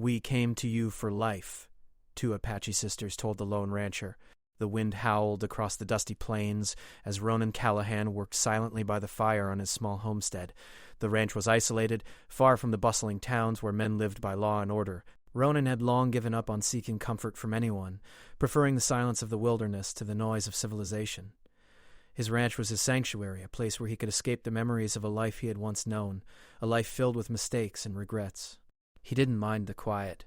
"We came to you for life," two Apache sisters told the lone rancher. The wind howled across the dusty plains as Ronan Callahan worked silently by the fire on his small homestead. The ranch was isolated, far from the bustling towns where men lived by law and order. Ronan had long given up on seeking comfort from anyone, preferring the silence of the wilderness to the noise of civilization. His ranch was his sanctuary, a place where he could escape the memories of a life he had once known, a life filled with mistakes and regrets. He didn't mind the quiet.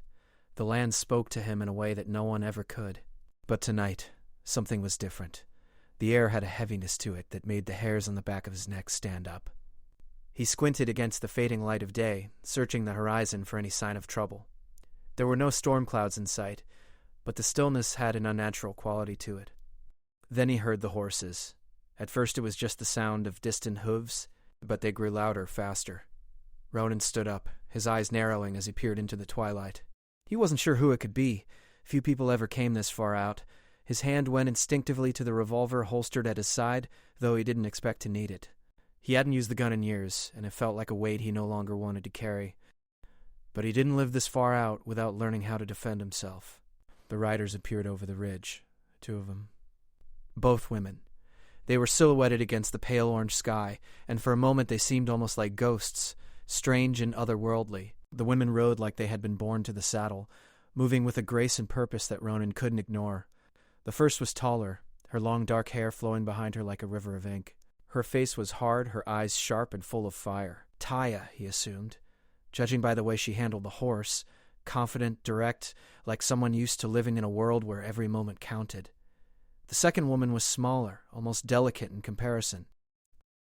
The land spoke to him in a way that no one ever could. But tonight, something was different. The air had a heaviness to it that made the hairs on the back of his neck stand up. He squinted against the fading light of day, searching the horizon for any sign of trouble. There were no storm clouds in sight, but the stillness had an unnatural quality to it. Then he heard the horses. At first it was just the sound of distant hooves, but they grew louder faster. Ronan stood up, his eyes narrowing as he peered into the twilight. He wasn't sure who it could be. Few people ever came this far out. His hand went instinctively to the revolver holstered at his side, though he didn't expect to need it. He hadn't used the gun in years, and it felt like a weight he no longer wanted to carry. But he didn't live this far out without learning how to defend himself. The riders appeared over the ridge, two of them. Both women. They were silhouetted against the pale orange sky, and for a moment they seemed almost like ghosts, strange and otherworldly. The women rode like they had been born to the saddle, moving with a grace and purpose that Ronan couldn't ignore. The first was taller, her long dark hair flowing behind her like a river of ink. Her face was hard, her eyes sharp and full of fire. Taya, he assumed, judging by the way she handled the horse, confident, direct, like someone used to living in a world where every moment counted. The second woman was smaller, almost delicate in comparison.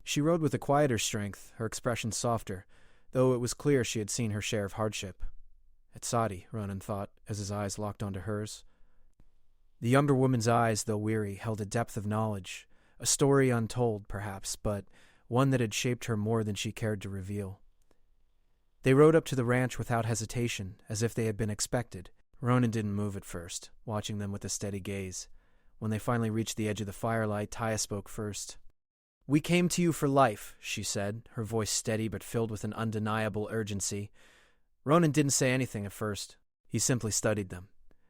She rode with a quieter strength, her expression softer, though it was clear she had seen her share of hardship. Etched, Ronan thought, as his eyes locked onto hers. The younger woman's eyes, though weary, held a depth of knowledge, a story untold, perhaps, but one that had shaped her more than she cared to reveal. They rode up to the ranch without hesitation, as if they had been expected. Ronan didn't move at first, watching them with a steady gaze. When they finally reached the edge of the firelight, Taya spoke first. "We came to you for life," she said, her voice steady but filled with an undeniable urgency. Ronan didn't say anything at first. He simply studied them,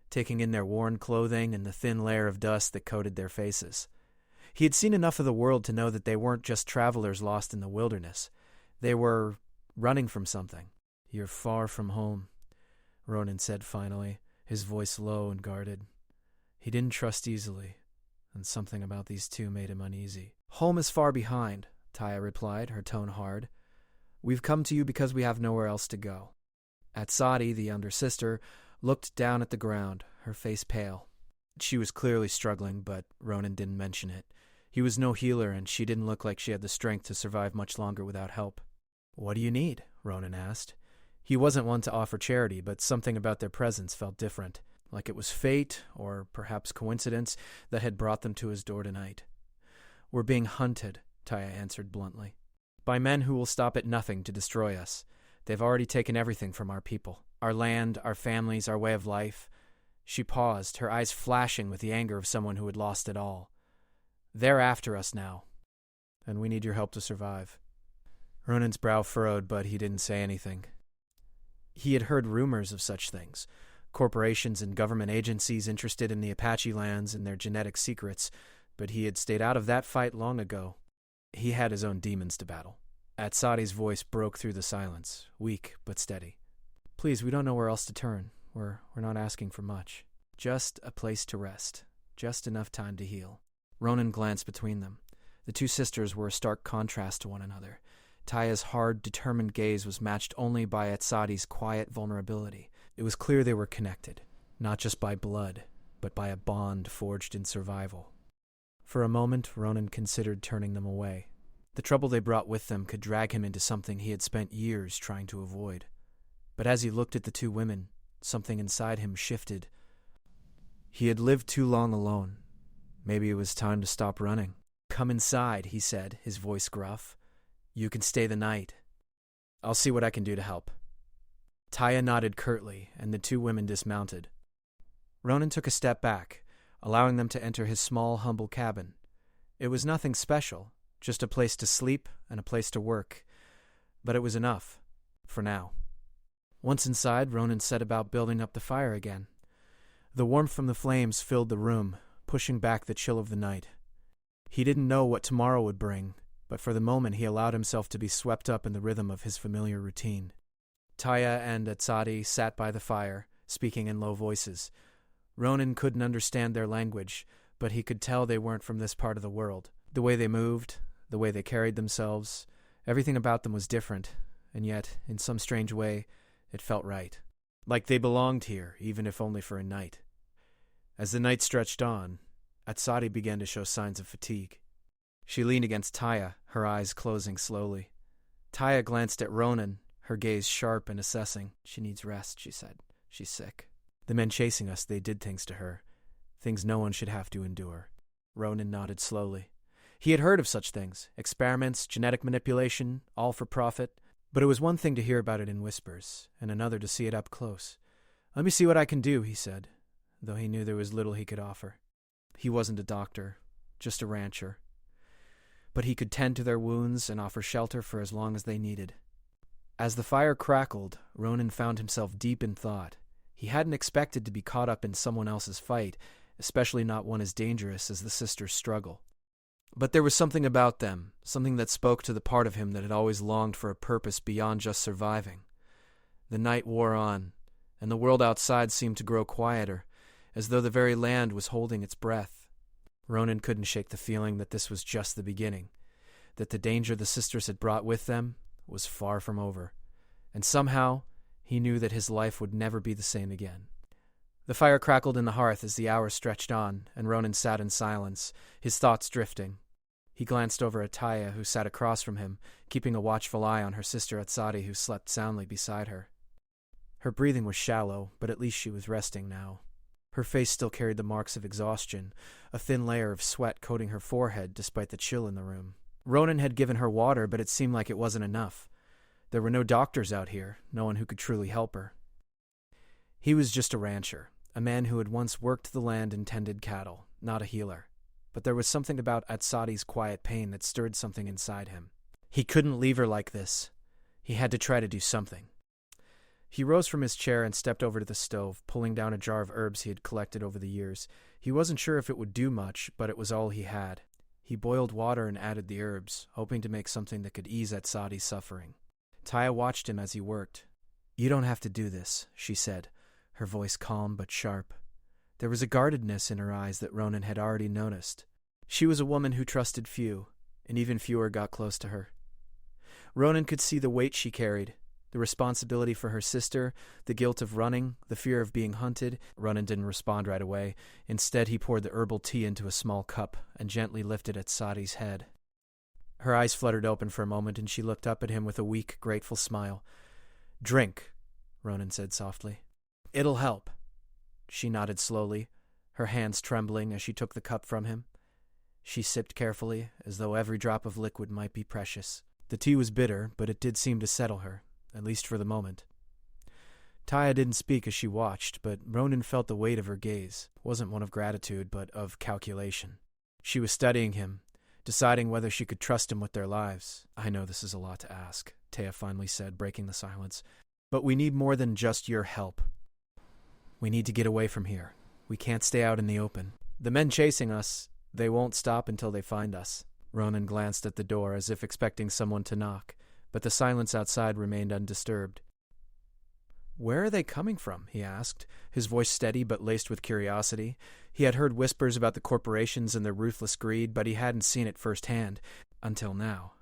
taking in their worn clothing and the thin layer of dust that coated their faces. He had seen enough of the world to know that they weren't just travelers lost in the wilderness. They were running from something. "You're far from home," Ronan said finally, his voice low and guarded. He didn't trust easily, and something about these two made him uneasy. "Home is far behind," Taya replied, her tone hard. "We've come to you because we have nowhere else to go." Etched, the younger sister, looked down at the ground, her face pale. She was clearly struggling, but Ronan didn't mention it. He was no healer, and she didn't look like she had the strength to survive much longer without help. "What do you need?" Ronan asked. He wasn't one to offer charity, but something about their presence felt different, like it was fate, or perhaps coincidence, that had brought them to his door tonight. "We're being hunted," Taya answered bluntly, "by men who will stop at nothing to destroy us. They've already taken everything from our people, our land, our families, our way of life." She paused, her eyes flashing with the anger of someone who had lost it all. "They're after us now, and we need your help to survive." Ronan's brow furrowed, but he didn't say anything. He had heard rumors of such things, corporations and government agencies interested in the Apache lands and their genetic secrets, but he had stayed out of that fight long ago. He had his own demons to battle. Etched's voice broke through the silence, weak but steady. "Please, we don't know where else to turn. We're not asking for much. Just a place to rest. Just enough time to heal." Ronan glanced between them. The two sisters were a stark contrast to one another. Taya's hard, determined gaze was matched only by Etched's quiet vulnerability. It was clear they were connected, not just by blood, but by a bond forged in survival. For a moment, Ronan considered turning them away. The trouble they brought with them could drag him into something he had spent years trying to avoid. But as he looked at the two women, something inside him shifted. He had lived too long alone. Maybe it was time to stop running. "Come inside," he said, his voice gruff. "You can stay the night. I'll see what I can do to help." Taya nodded curtly, and the two women dismounted. Ronan took a step back, allowing them to enter his small, humble cabin. It was nothing special, just a place to sleep and a place to work, but it was enough, for now. Once inside, Ronan set about building up the fire again. The warmth from the flames filled the room, pushing back the chill of the night. He didn't know what tomorrow would bring, but for the moment he allowed himself to be swept up in the rhythm of his familiar routine. Taya and etched sat by the fire, speaking in low voices. Ronan couldn't understand their language, but he could tell they weren't from this part of the world. The way they moved, the way they carried themselves, everything about them was different, and yet, in some strange way, it felt right. Like they belonged here, even if only for a night. As the night stretched on, etched began to show signs of fatigue. She leaned against Taya, her eyes closing slowly. Taya glanced at Ronan, her gaze sharp and assessing. "She needs rest," she said. "She's sick." "The men chasing us, they did things to her. Things no one should have to endure." Ronan nodded slowly. He had heard of such things, experiments, genetic manipulation, all for profit. But it was one thing to hear about it in whispers, and another to see it up close. "Let me see what I can do," he said, though he knew there was little he could offer. He wasn't a doctor, just a rancher. But he could tend to their wounds and offer shelter for as long as they needed. As the fire crackled, Ronan found himself deep in thought. He hadn't expected to be caught up in someone else's fight, especially not one as dangerous as the sisters' struggle. But there was something about them, something that spoke to the part of him that had always longed for a purpose beyond just surviving. The night wore on, and the world outside seemed to grow quieter, as though the very land was holding its breath. Ronan couldn't shake the feeling that this was just the beginning, that the danger the sisters had brought with them was far from over, and somehow he knew that his life would never be the same again. The fire crackled in the hearth as the hours stretched on, and Ronan sat in silence, his thoughts drifting. He glanced over at Taya, who sat across from him, keeping a watchful eye on her sister etched, who slept soundly beside her. Her breathing was shallow, but at least she was resting now. Her face still carried the marks of exhaustion, a thin layer of sweat coating her forehead despite the chill in the room. Ronan had given her water, but it seemed like it wasn't enough. There were no doctors out here, no one who could truly help her. He was just a rancher, a man who had once worked the land and tended cattle, not a healer. But there was something about etched's quiet pain that stirred something inside him. He couldn't leave her like this. He had to try to do something. He rose from his chair and stepped over to the stove, pulling down a jar of herbs he had collected over the years. He wasn't sure if it would do much, but it was all he had. He boiled water and added the herbs, hoping to make something that could ease etched's suffering. Taya watched him as he worked. "You don't have to do this," she said, her voice calm but sharp. There was a guardedness in her eyes that Ronan had already noticed. She was a woman who trusted few, and even fewer got close to her. Ronan could see the weight she carried, the responsibility for her sister, the guilt of running, the fear of being hunted. Ronan didn't respond right away. Instead, he poured the herbal tea into a small cup and gently lifted etched's head. Her eyes fluttered open for a moment, and she looked up at him with a weak, grateful smile. "Drink," Ronan said softly. "It'll help." She nodded slowly, her hands trembling as she took the cup from him. She sipped carefully, as though every drop of liquid might be precious. The tea was bitter, but it did seem to settle her, at least for the moment. Taya didn't speak as she watched, but Ronan felt the weight of her gaze. It wasn't one of gratitude, but of calculation. She was studying him, deciding whether she could trust him with their lives. "I know this is a lot to ask," Taya finally said, breaking the silence. "But we need more than just your help. We need to get away from here. We can't stay out in the open. The men chasing us, they won't stop until they find us." Ronan glanced at the door as if expecting someone to knock, but the silence outside remained undisturbed. "Where are they coming from?" he asked, his voice steady but laced with curiosity. He had heard whispers about the corporations and their ruthless greed, but he hadn't seen it firsthand, until now.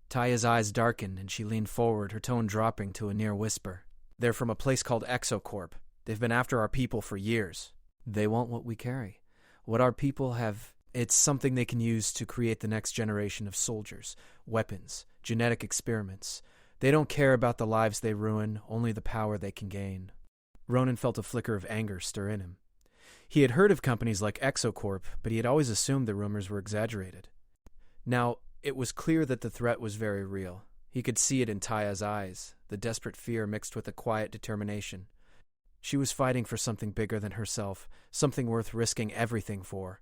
Taya's eyes darkened, and she leaned forward, her tone dropping to a near whisper. "They're from a place called Exocorp. They've been after our people for years. They want what we carry. What our people have, it's something they can use to create the next generation of soldiers, weapons, genetic experiments. They don't care about the lives they ruin, only the power they can gain." Ronan felt a flicker of anger stir in him. He had heard of companies like Exocorp, but he had always assumed the rumors were exaggerated. Now, it was clear that the threat was very real. He could see it in Taya's eyes, the desperate fear mixed with a quiet determination. She was fighting for something bigger than herself, something worth risking everything for.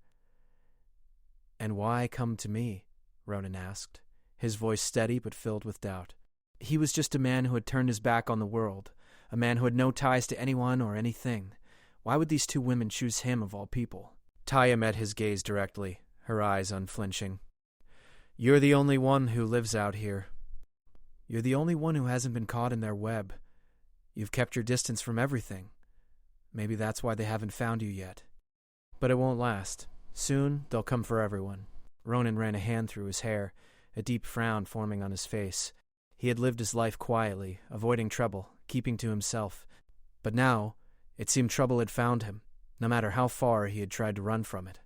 "And why come to me?" Ronan asked, his voice steady but filled with doubt. He was just a man who had turned his back on the world, a man who had no ties to anyone or anything. Why would these two women choose him of all people? Taya met his gaze directly, her eyes unflinching. "You're the only one who lives out here. You're the only one who hasn't been caught in their web. You've kept your distance from everything. Maybe that's why they haven't found you yet. But it won't last. Soon, they'll come for everyone." Ronan ran a hand through his hair, a deep frown forming on his face. He had lived his life quietly, avoiding trouble, keeping to himself. But now, it seemed trouble had found him, no matter how far he had tried to run from it.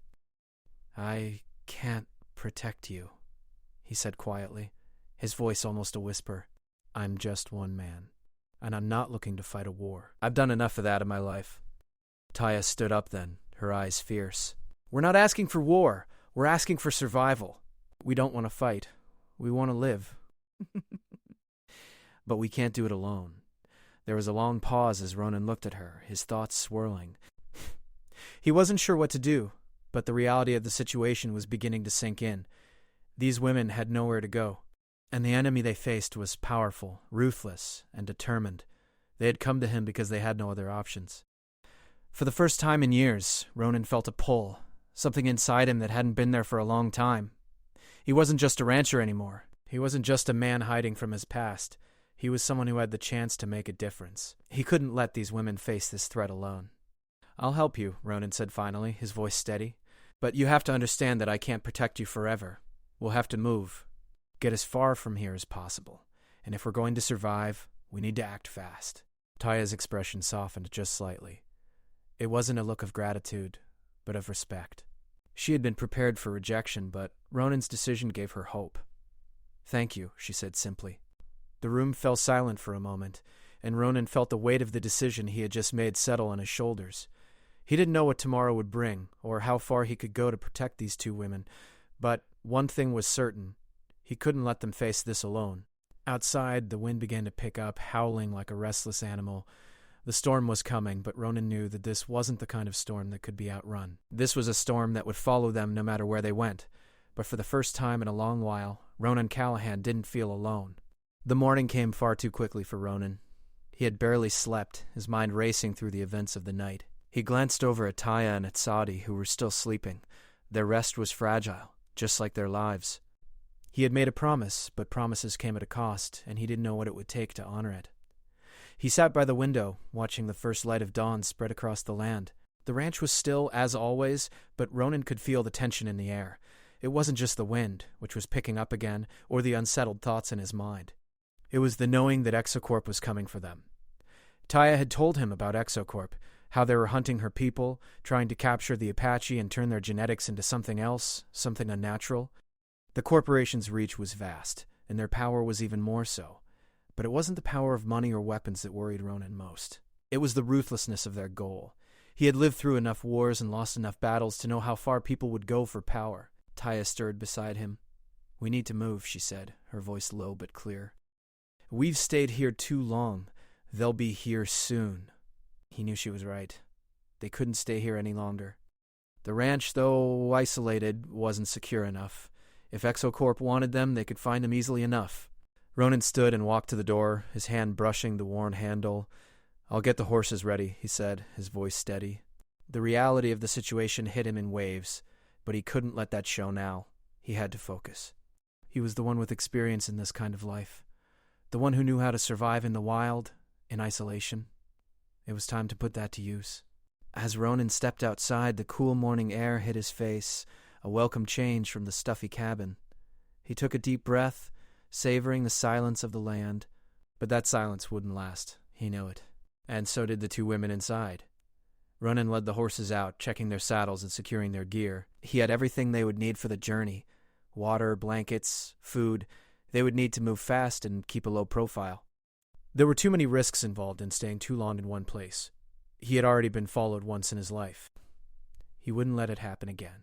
"I can't protect you," he said quietly, his voice almost a whisper. "I'm just one man, and I'm not looking to fight a war. I've done enough of that in my life." Taya stood up then, her eyes fierce. "We're not asking for war. We're asking for survival. We don't want to fight. We want to live." "But we can't do it alone." There was a long pause as Ronan looked at her, his thoughts swirling. He wasn't sure what to do, but the reality of the situation was beginning to sink in. These women had nowhere to go, and the enemy they faced was powerful, ruthless, and determined. They had come to him because they had no other options. For the first time in years, Ronan felt a pull, something inside him that hadn't been there for a long time. He wasn't just a rancher anymore. He wasn't just a man hiding from his past. He was someone who had the chance to make a difference. He couldn't let these women face this threat alone. "I'll help you," Ronan said finally, his voice steady. "But you have to understand that I can't protect you forever. We'll have to move. Get as far from here as possible. And if we're going to survive, we need to act fast." Taya's expression softened just slightly. It wasn't a look of gratitude, but of respect. She had been prepared for rejection, but Ronan's decision gave her hope. "Thank you," she said simply. The room fell silent for a moment, and Ronan felt the weight of the decision he had just made settle on his shoulders. He didn't know what tomorrow would bring, or how far he could go to protect these two women, but one thing was certain: he couldn't let them face this alone. Outside, the wind began to pick up, howling like a restless animal. The storm was coming, but Ronan knew that this wasn't the kind of storm that could be outrun. This was a storm that would follow them no matter where they went. But for the first time in a long while, Ronan Callahan didn't feel alone. The morning came far too quickly for Ronan. He had barely slept, his mind racing through the events of the night. He glanced over at Taya and at Saadi, who were still sleeping. Their rest was fragile, just like their lives. He had made a promise, but promises came at a cost, and he didn't know what it would take to honor it. He sat by the window, watching the first light of dawn spread across the land. The ranch was still, as always, but Ronan could feel the tension in the air. It wasn't just the wind, which was picking up again, or the unsettled thoughts in his mind. It was the knowing that Exocorp was coming for them. Taya had told him about Exocorp, how they were hunting her people, trying to capture the Apache and turn their genetics into something else, something unnatural. The corporation's reach was vast, and their power was even more so. But it wasn't the power of money or weapons that worried Ronan most. It was the ruthlessness of their goal. He had lived through enough wars and lost enough battles to know how far people would go for power. Taya stirred beside him. "We need to move," she said, her voice low but clear. "We've stayed here too long. They'll be here soon." He knew she was right. They couldn't stay here any longer. The ranch, though isolated, wasn't secure enough. If Exocorp wanted them, they could find them easily enough. Ronan stood and walked to the door, his hand brushing the worn handle. "I'll get the horses ready," he said, his voice steady. The reality of the situation hit him in waves, but he couldn't let that show now. He had to focus. He was the one with experience in this kind of life. The one who knew how to survive in the wild, in isolation. It was time to put that to use. As Ronan stepped outside, the cool morning air hit his face, a welcome change from the stuffy cabin. He took a deep breath, savoring the silence of the land. But that silence wouldn't last. He knew it. And so did the two women inside. Ronan led the horses out, checking their saddles and securing their gear. He had everything they would need for the journey. Water, blankets, food. They would need to move fast and keep a low profile. There were too many risks involved in staying too long in one place. He had already been followed once in his life. He wouldn't let it happen again.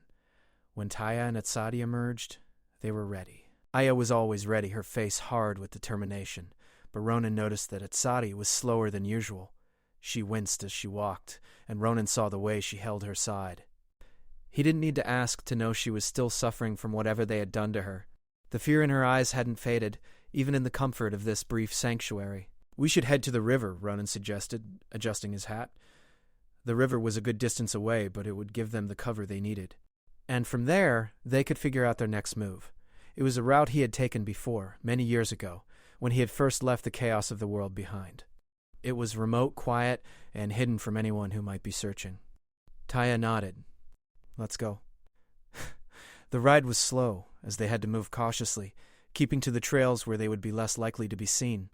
When Taya and Atsadi emerged, they were ready. Aya was always ready, her face hard with determination, but Ronan noticed that Atsadi was slower than usual. She winced as she walked, and Ronan saw the way she held her side. He didn't need to ask to know she was still suffering from whatever they had done to her. The fear in her eyes hadn't faded, even in the comfort of this brief sanctuary. We should head to the river, Ronan suggested, adjusting his hat. The river was a good distance away, but it would give them the cover they needed. And from there, they could figure out their next move. It was a route he had taken before, many years ago, when he had first left the chaos of the world behind. It was remote, quiet, and hidden from anyone who might be searching. Taya nodded. Let's go. The ride was slow, as they had to move cautiously, keeping to the trails where they would be less likely to be seen.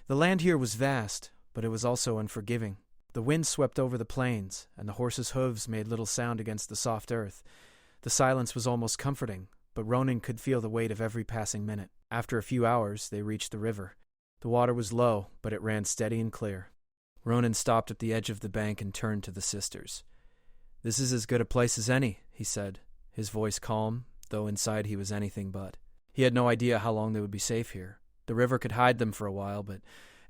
The land here was vast, but it was also unforgiving. The wind swept over the plains, and the horses' hooves made little sound against the soft earth. The silence was almost comforting, but Ronan could feel the weight of every passing minute. After a few hours, they reached the river. The water was low, but it ran steady and clear. Ronan stopped at the edge of the bank and turned to the sisters. "This is as good a place as any," he said, his voice calm, though inside he was anything but. He had no idea how long they would be safe here. The river could hide them for a while, but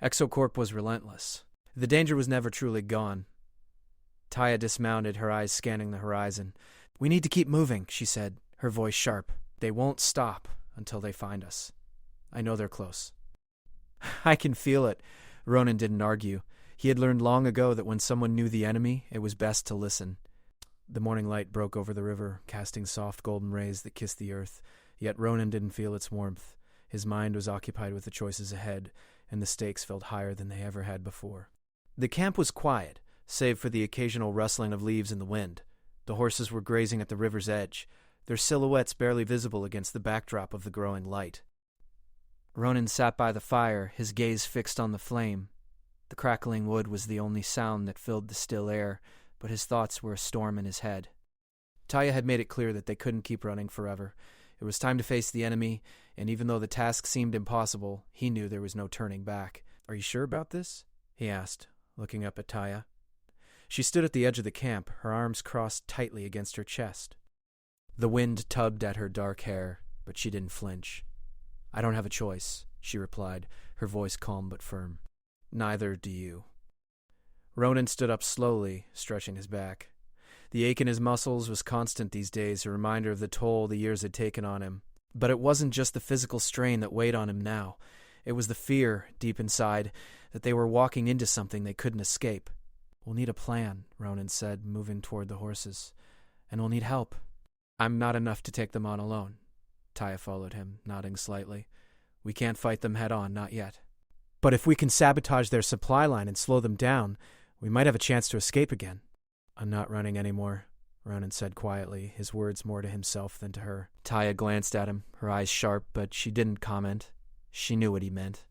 Exocorp was relentless. The danger was never truly gone. Taya dismounted, her eyes scanning the horizon. "We need to keep moving," she said, her voice sharp. "They won't stop until they find us. I know they're close." "I can feel it." Ronan didn't argue. He had learned long ago that when someone knew the enemy, it was best to listen. The morning light broke over the river, casting soft golden rays that kissed the earth, yet Ronan didn't feel its warmth. His mind was occupied with the choices ahead, and the stakes felt higher than they ever had before. The camp was quiet, save for the occasional rustling of leaves in the wind. The horses were grazing at the river's edge, their silhouettes barely visible against the backdrop of the growing light. Ronan sat by the fire, his gaze fixed on the flame. The crackling wood was the only sound that filled the still air, but his thoughts were a storm in his head. Taya had made it clear that they couldn't keep running forever. It was time to face the enemy, and even though the task seemed impossible, he knew there was no turning back. "Are you sure about this?" he asked, looking up at Taya. She stood at the edge of the camp, her arms crossed tightly against her chest. The wind tugged at her dark hair, but she didn't flinch. "I don't have a choice," she replied, her voice calm but firm. "Neither do you." Ronan stood up slowly, stretching his back. The ache in his muscles was constant these days, a reminder of the toll the years had taken on him. But it wasn't just the physical strain that weighed on him now. It was the fear, deep inside, that they were walking into something they couldn't escape. "We'll need a plan," Ronan said, moving toward the horses. "And we'll need help." "I'm not enough to take them on alone." Taya followed him, nodding slightly. "We can't fight them head on, not yet. But if we can sabotage their supply line and slow them down, we might have a chance to escape again." "I'm not running anymore," Ronan said quietly, his words more to himself than to her. Taya glanced at him, her eyes sharp, but she didn't comment. She knew what he meant.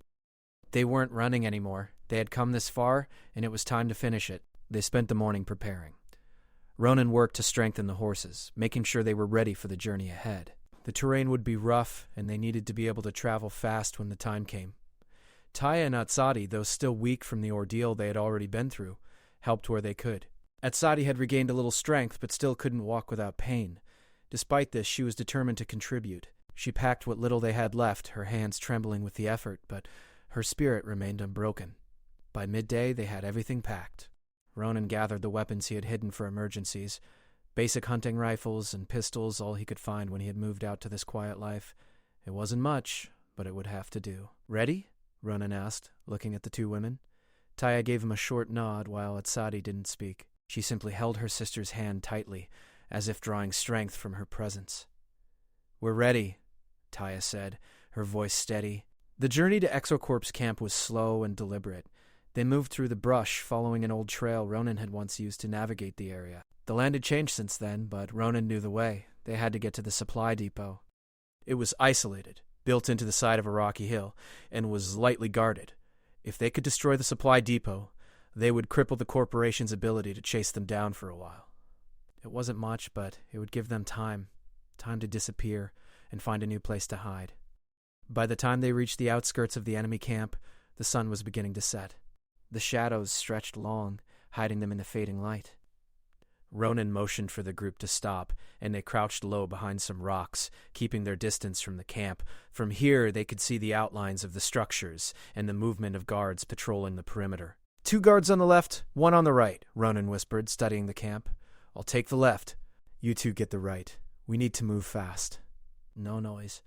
They weren't running anymore. They had come this far, and it was time to finish it. They spent the morning preparing. Ronan worked to strengthen the horses, making sure they were ready for the journey ahead. The terrain would be rough, and they needed to be able to travel fast when the time came. Taya and Atsadi, though still weak from the ordeal they had already been through, helped where they could. Atsadi had regained a little strength, but still couldn't walk without pain. Despite this, she was determined to contribute. She packed what little they had left, her hands trembling with the effort, but her spirit remained unbroken. By midday, they had everything packed. Ronan gathered the weapons he had hidden for emergencies. Basic hunting rifles and pistols, all he could find when he had moved out to this quiet life. It wasn't much, but it would have to do. "Ready?" Ronan asked, looking at the two women. Taya gave him a short nod while Atsadi didn't speak. She simply held her sister's hand tightly, as if drawing strength from her presence. "We're ready," Taya said, her voice steady. The journey to Exocorp's camp was slow and deliberate. They moved through the brush, following an old trail Ronan had once used to navigate the area. The land had changed since then, but Ronan knew the way. They had to get to the supply depot. It was isolated, built into the side of a rocky hill, and was lightly guarded. If they could destroy the supply depot, they would cripple the corporation's ability to chase them down for a while. It wasn't much, but it would give them time to disappear and find a new place to hide. By the time they reached the outskirts of the enemy camp, the sun was beginning to set. The shadows stretched long, hiding them in the fading light. Ronan motioned for the group to stop, and they crouched low behind some rocks, keeping their distance from the camp. From here, they could see the outlines of the structures and the movement of guards patrolling the perimeter. "2 guards on the left, 1 on the right," Ronan whispered, studying the camp. "I'll take the left. You 2 get the right. We need to move fast." No noise.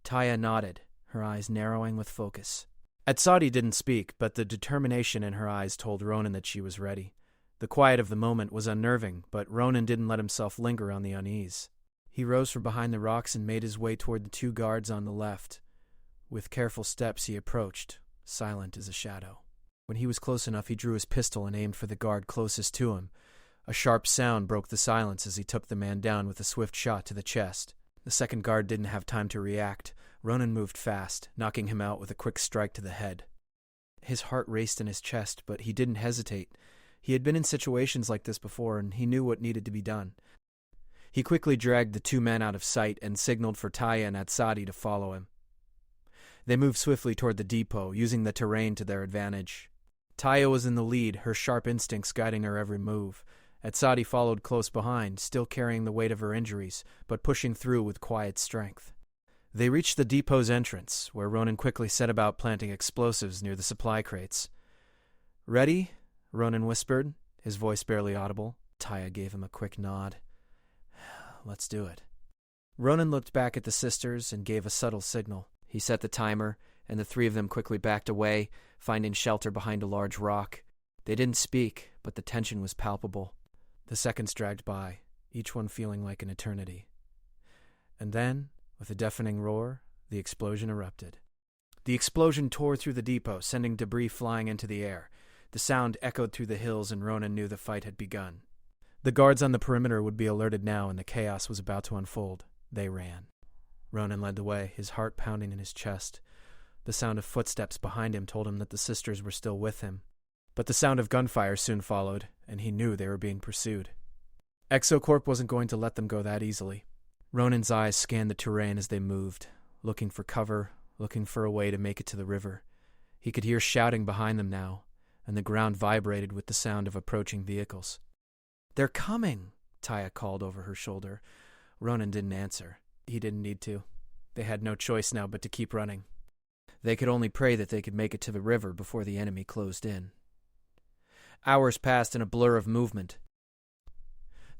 Taya nodded, her eyes narrowing with focus. Etched didn't speak, but the determination in her eyes told Ronan that she was ready. The quiet of the moment was unnerving, but Ronan didn't let himself linger on the unease. He rose from behind the rocks and made his way toward the 2 guards on the left. With careful steps he approached, silent as a shadow. When he was close enough, he drew his pistol and aimed for the guard closest to him. A sharp sound broke the silence as he took the man down with a swift shot to the chest. The second guard didn't have time to react. Ronan moved fast, knocking him out with a quick strike to the head. His heart raced in his chest, but he didn't hesitate. He had been in situations like this before, and he knew what needed to be done. He quickly dragged the 2 men out of sight and signaled for Taya and Etched to follow him. They moved swiftly toward the depot, using the terrain to their advantage. Taya was in the lead, her sharp instincts guiding her every move. Etched followed close behind, still carrying the weight of her injuries, but pushing through with quiet strength. They reached the depot's entrance, where Ronan quickly set about planting explosives near the supply crates. "Ready?" Ronan whispered, his voice barely audible. Taya gave him a quick nod. "Let's do it." Ronan looked back at the sisters and gave a subtle signal. He set the timer, and the 3 of them quickly backed away, finding shelter behind a large rock. They didn't speak, but the tension was palpable. The seconds dragged by, each one feeling like an eternity. And then, with a deafening roar, the explosion erupted. The explosion tore through the depot, sending debris flying into the air. The sound echoed through the hills, and Ronan knew the fight had begun. The guards on the perimeter would be alerted now, and the chaos was about to unfold. They ran. Ronan led the way, his heart pounding in his chest. The sound of footsteps behind him told him that the sisters were still with him. But the sound of gunfire soon followed, and he knew they were being pursued. Exocorp wasn't going to let them go that easily. Ronan's eyes scanned the terrain as they moved, looking for cover, looking for a way to make it to the river. He could hear shouting behind them now, and the ground vibrated with the sound of approaching vehicles. "They're coming!" Taya called over her shoulder. Ronan didn't answer. He didn't need to. They had no choice now but to keep running. They could only pray that they could make it to the river before the enemy closed in. Hours passed in a blur of movement.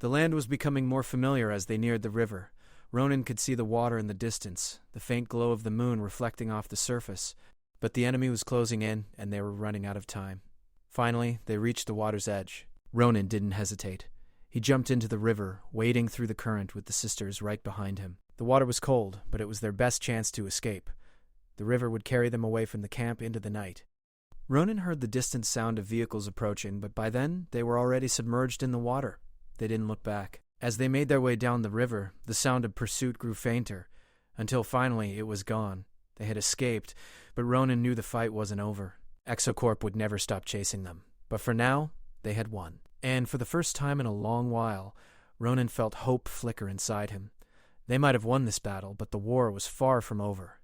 The land was becoming more familiar as they neared the river. Ronan could see the water in the distance, the faint glow of the moon reflecting off the surface, but the enemy was closing in, and they were running out of time. Finally, they reached the water's edge. Ronan didn't hesitate. He jumped into the river, wading through the current with the sisters right behind him. The water was cold, but it was their best chance to escape. The river would carry them away from the camp into the night. Ronan heard the distant sound of vehicles approaching, but by then they were already submerged in the water. They didn't look back. As they made their way down the river, the sound of pursuit grew fainter, until finally it was gone. They had escaped, but Ronan knew the fight wasn't over. Exocorp would never stop chasing them. But for now, they had won. And for the first time in a long while, Ronan felt hope flicker inside him. They might have won this battle, but the war was far from over.